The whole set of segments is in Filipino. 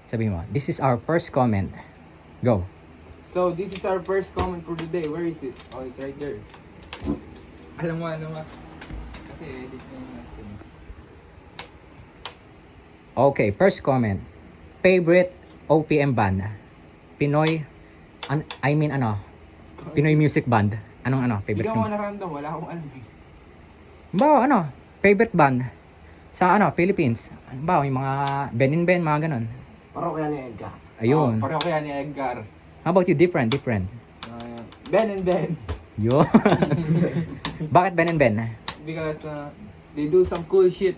Sabi mo, this is our first comment. Go. So, this is our first comment for the day. Where is it? Oh, it's right there. Alam mo. Kasi edit na yung last thing. Okay, first comment. Favorite OPM band? Pinoy, Pinoy music band. Anong favorite? Bigyan mo na random. Wala akong alam eh. Ba, favorite band sa Philippines. Ba, yung mga Ben, mga ganon. Parokya ni Edgar. Ayun. Oh, pareho kaya ni Edgar. How about you? Different. Ben and Ben. Yo. Bakit Ben and Ben? Because they do some cool shit.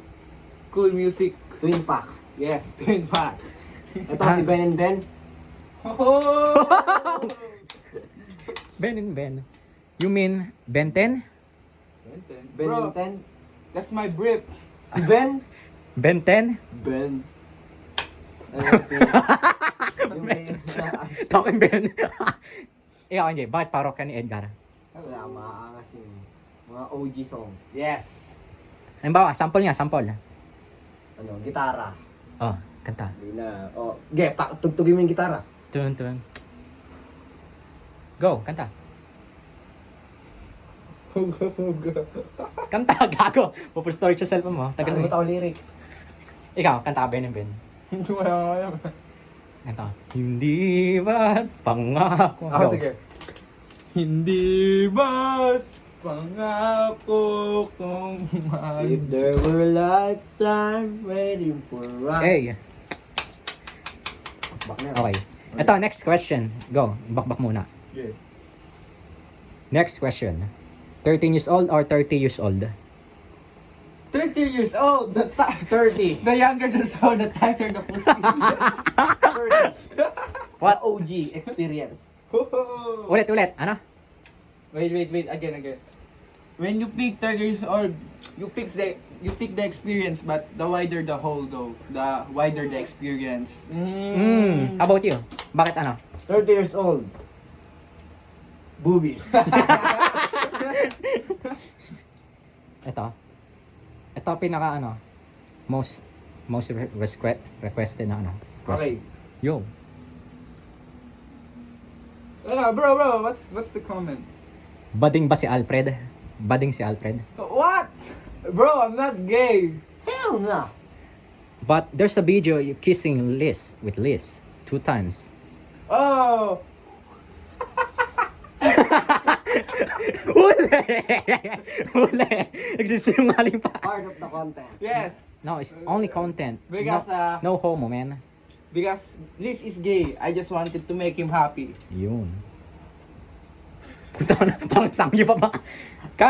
Cool music. Twin Pack. Yes, Twin Pack. Ito si Ben and Ben. Oh! Ben and Ben. You mean Ben 10? Ben Bro, and Ten. that's my brief. Si Ben. Ben 10? Ben. Yung Ben. Talking Ben. Ikaw, hindi. Bakit parokya ni Edgar? Wala, maaangas yung mga OG song. Yes. Halimbawa, sample nga, sample. Ano, gitara. Oh, kanta. Hindi na. Oh, tugtugin mo yung gitara. Tun. Go, kanta. Kanta, gago. Pupul-story sa cellphone mo. Tagal Tagal mo mo. tao lyric. Ikaw, kanta ka Ben and Ben. Hindi mo lang alam. Kanta. Hindi ba pangako? Ako, Go. sige. Hindi ba't pangako kong If there were a lifetime waiting for us. Hey, Back na. okay. Ito, next question. Go, bakbak muna. Okay. Next question. 13 years old or 30 years old? 30 years old, 30. the younger the soul, the tighter the pussy. 30. What? OG experience. Ulit. Ano? Wait, again. When you pick 30 years old, you pick the experience, but the wider the whole though, the wider the experience. How about you? Bakit 30 years old. Boobies. Ito pinaka most requested na question. Okay. Yo. Bro, what's the comment? Bading ba si Alfred? Bading si Alfred? What? Bro, I'm not gay. Hell no. But there's a video you kissing Liz with Liz 2 times. Oh, Huli! Nagsisinungaling pa. Part of the content. yes. No, it's only content. Because No homo, man. because Liz is gay, I just wanted to make him happy. Yun. Parang sangyo pa ba? Cut!